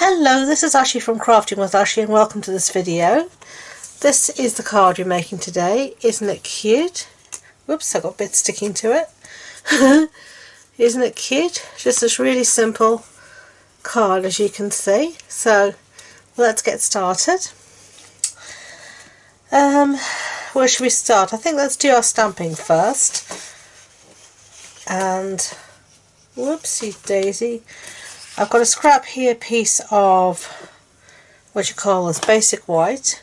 Hello, this is Ashee from Crafting with Ashee and welcome to this video. This is the card we're making today. Isn't it cute? Whoops, I got bits sticking to it. Isn't it cute? Just this really simple card, as you can see. So let's get started. Where should we start? I think let's do our stamping first. And whoopsie daisy, I've got a scrap here piece of what you call this basic white,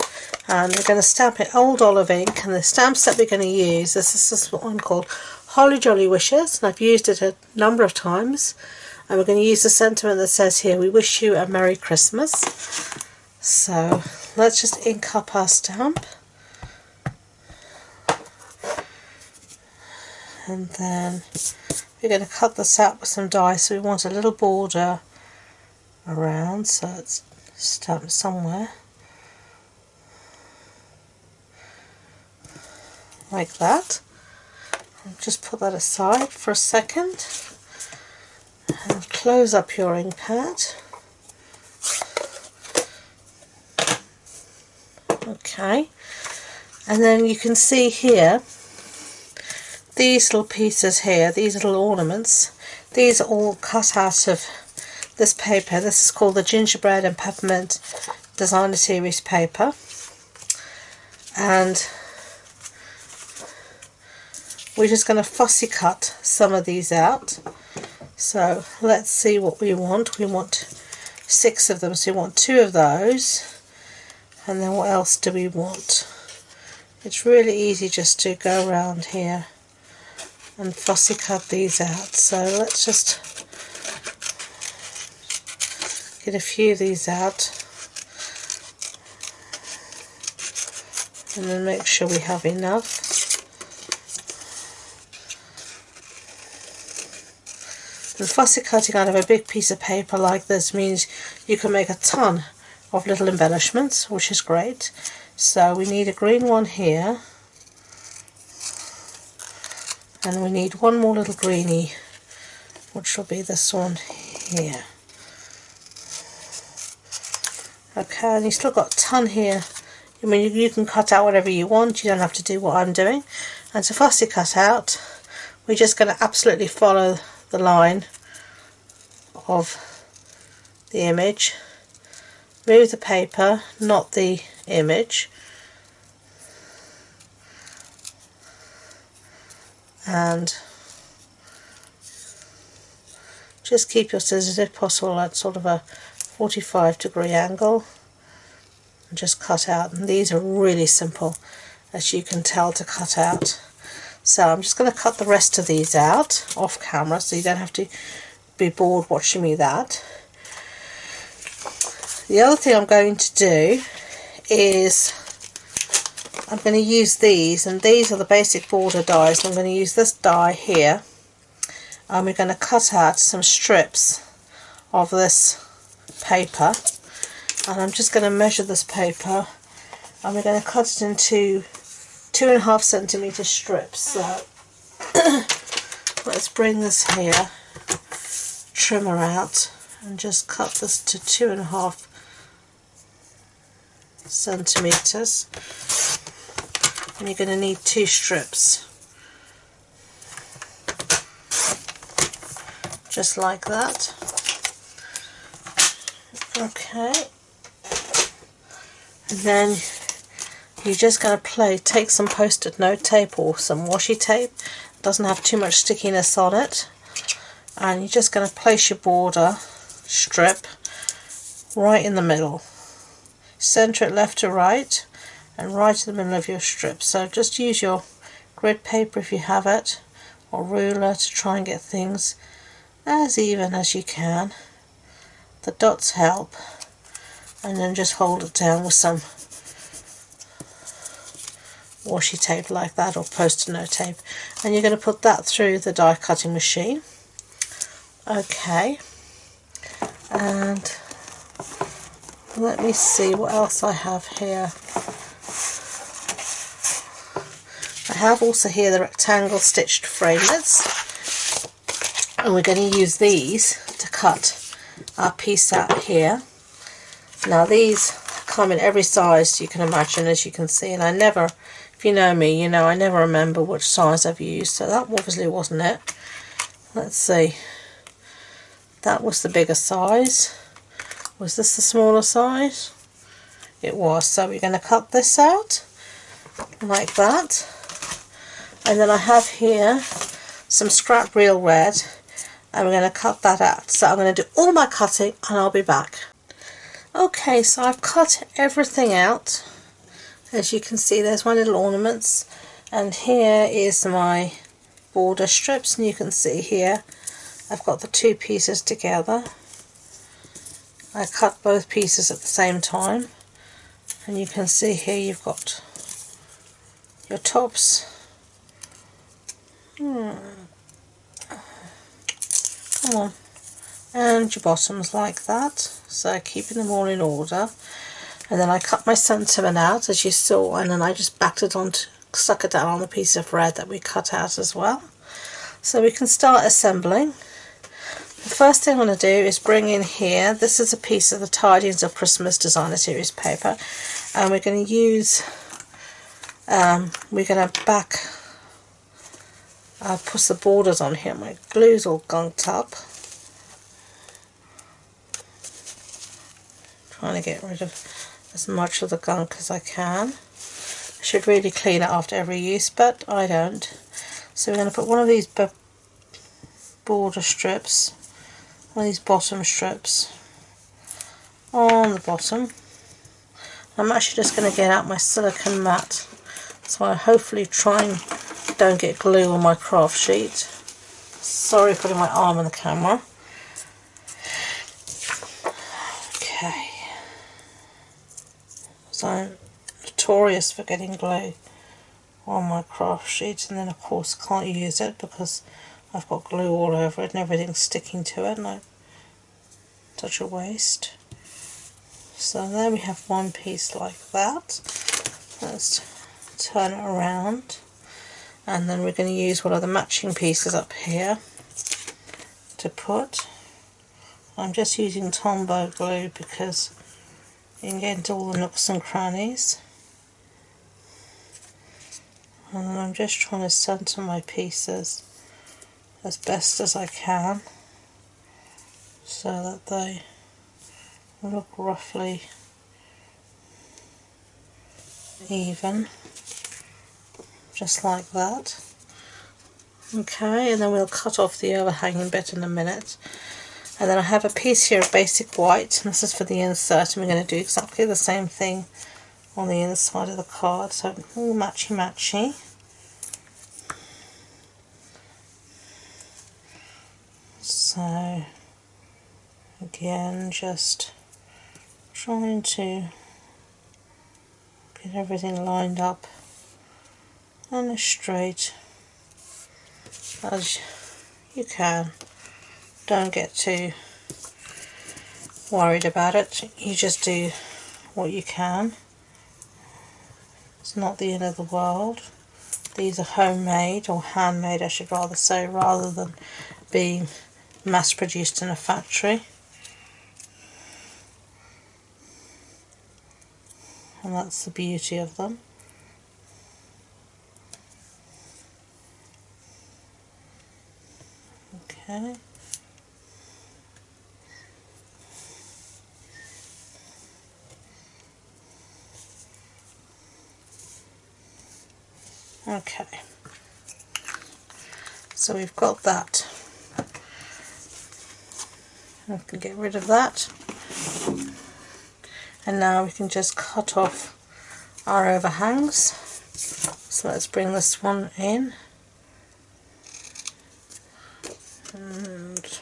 and we're going to stamp it old olive ink. And the stamps that we're going to use, this is this one called Holly Jolly Wishes, and I've used it a number of times. And we're going to use the sentiment that says here, "We wish you a Merry Christmas." So let's just ink up our stamp, and then we're going to cut this out with some die. So we want a little border around, so it's stamped somewhere like that. And just put that aside for a second and close up your ink pad. Okay, and then you can see here these little pieces here, these little ornaments, these are all cut out of this paper. This is called the Gingerbread and Peppermint Designer Series paper, and we're just going to fussy cut some of these out. So let's see what we want. We want 6 of them, so we want 2 of those, and then what else do we want? It's really easy just to go around here and fussy cut these out. So let's just get a few of these out and then make sure we have enough. And fussy cutting out of a big piece of paper like this means you can make a ton of little embellishments, which is great. So we need a green one here, and we need one more little greenie, which will be this one here. Okay, and you've still got a ton here. I mean, you can cut out whatever you want, you don't have to do what I'm doing. And to fussy cut out, we're just going to absolutely follow the line of the image. Move the paper, not the image. And just keep your scissors if possible at sort of a 45-degree angle, and just cut out. And these are really simple, as you can tell, to cut out. So I'm just going to cut the rest of these out off camera, so you don't have to be bored watching me that. The other thing I'm going to do is I'm going to use these, and these are the basic border dies. I'm going to use this die here, and we're going to cut out some strips of this paper, and I'm just going to measure this paper, and we're going to cut it into 2.5 centimeter strips. So let's bring this here, trimmer out, and just cut this to 2.5 centimeters. And you're going to need 2 strips, just like that. Okay, and then you're just going to take some post-it note tape or some washi tape. It doesn't have too much stickiness on it, and you're just going to place your border strip right in the middle. Center it left to right, and right in the middle of your strip. So just use your grid paper if you have it, or ruler, to try and get things as even as you can. The dots help, and then just hold it down with some washi tape like that, or post-it note tape, and you're going to put that through the die cutting machine. Okay, and let me see what else I have here. I have also here the rectangle stitched framelits, and we're going to use these to cut our piece out here. Now these come in every size you can imagine, as you can see, and I never, if you know me, you know I never remember which size I've used, so that obviously wasn't it. Let's see, that was the bigger size. Was this the smaller size? It was. So we're going to cut this out like that, and then I have here some scrap real red, and we're going to cut that out. So I'm going to do all my cutting and I'll be back. Okay, so I've cut everything out. As you can see, there's my little ornaments, and here is my border strips, and you can see here I've got the two pieces together. I cut both pieces at the same time, and you can see here you've got your tops. Come on. And your bottoms like that, so keeping them all in order. And then I cut my sentiment out, as you saw, and then I just backed it on, stuck it down on the piece of red that we cut out as well. So we can start assembling. The first thing I'm going to do is bring in here, this is a piece of the Tidings of Christmas Designer Series paper, and we're going to use, we're going to put the borders on here. My glue's all gunked up. Trying to get rid of as much of the gunk as I can. I should really clean it after every use, but I don't. So we're going to put one of these border strips, one of these bottom strips on the bottom. I'm actually just going to get out my silicone mat, so I hopefully try and don't get glue on my craft sheet. Sorry for putting my arm in the camera. Okay. So I'm notorious for getting glue on my craft sheet, and then of course can't use it because I've got glue all over it and everything's sticking to it, and such a waste. So there we have one piece like that. Let's turn it around, and then we're going to use one of the matching pieces up here to put. I'm just using Tombow glue because you can get into all the nooks and crannies. And I'm just trying to centre my pieces as best as I can so that they look roughly even, just like that. Okay, and then we'll cut off the overhanging bit in a minute. And then I have a piece here of basic white, and this is for the insert, and we're going to do exactly the same thing on the inside of the card, so all matchy matchy. So again, just trying to get everything lined up and as straight as you can. Don't get too worried about it, you just do what you can. It's not the end of the world. These are homemade, or handmade I should rather say, rather than being mass produced in a factory. And that's the beauty of them. Okay. Okay, so we've got that. I can get rid of that, and now we can just cut off our overhangs. So let's bring this one in, and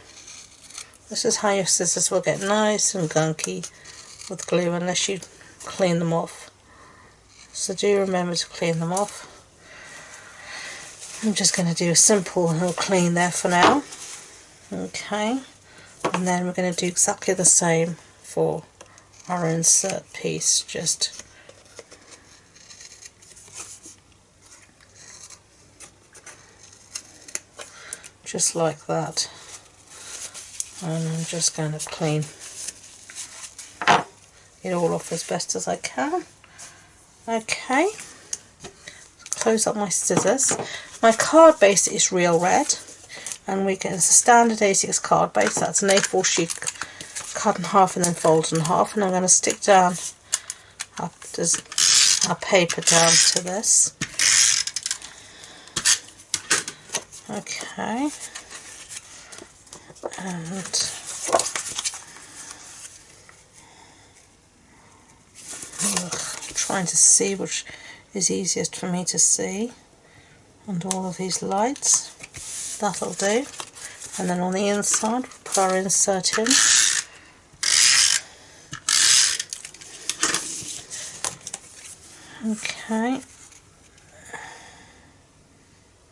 this is how your scissors will get nice and gunky with glue unless you clean them off. So do remember to clean them off. I'm just going to do a simple little clean there for now. Okay, and then we're going to do exactly the same for our insert piece, just like that. And I'm just going to clean it all off as best as I can. Okay, close up my scissors. My card base is real red, and we get a standard A6 card base. That's an A4 sheet cut in half and then folded in half, and I'm going to stick down our paper down to this. Okay, and I'm trying to see which is easiest for me to see under all of these lights. That'll do. And then on the inside we'll put our insert in. Okay.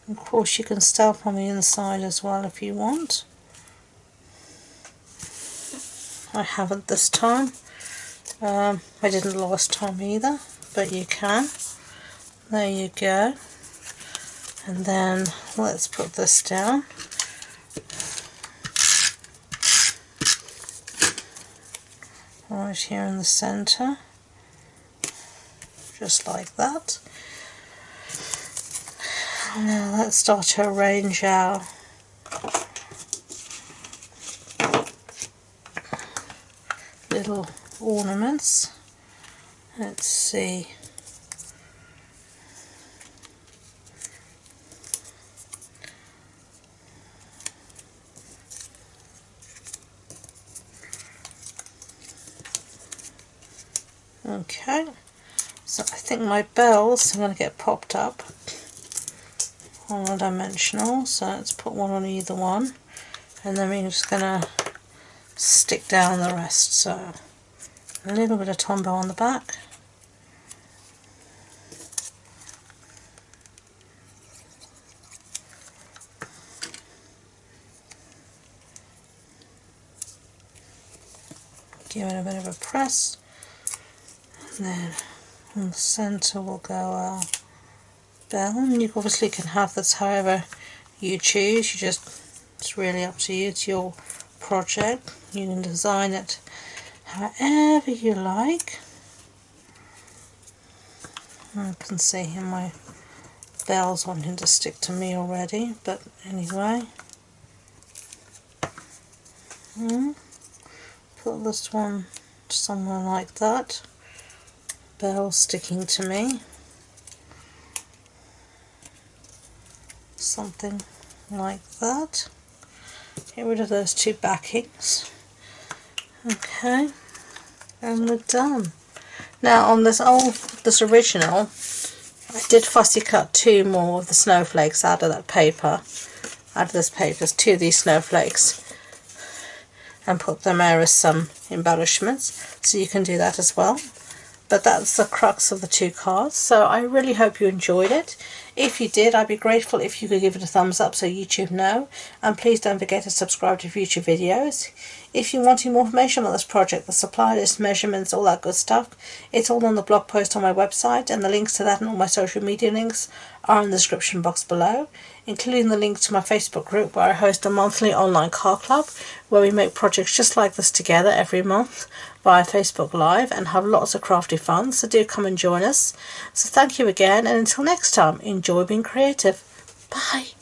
Of course you can stamp on the inside as well if you want. I haven't this time. I didn't last time either, but you can. There you go. And then let's put this down. Right here in the centre. Just like that. Now let's start to arrange our little ornaments. Let's see. Okay, so I think my bells are going to get popped up on a dimensional, so let's put one on either one, and then we're just going to stick down the rest. So a little bit of Tombow on the back, give it a bit of a press, and then in the centre will go our bell. And you obviously can have this however you choose. It's really up to you. It's your project. You can design it however you like. I can see here my bell's wanting to stick to me already, but anyway. Put this one somewhere like that. Bell sticking to me. Something like that. Get rid of those two backings. Okay, and we're done. Now on this original, I did fussy cut two more of the snowflakes out of that paper, two of these snowflakes, and put them there as some embellishments. So you can do that as well. But that's the crux of the two cards, so I really hope you enjoyed it. If you did, I'd be grateful if you could give it a thumbs up so YouTube know, and please don't forget to subscribe to future videos. If you're wanting more information about this project, the supply list, measurements, all that good stuff, it's all on the blog post on my website, and the links to that and all my social media links are in the description box below, including the link to my Facebook group where I host a monthly online card club where we make projects just like this together every month via Facebook Live and have lots of crafty fun, so do come and join us. So thank you again, and until next time, enjoy being creative. Bye.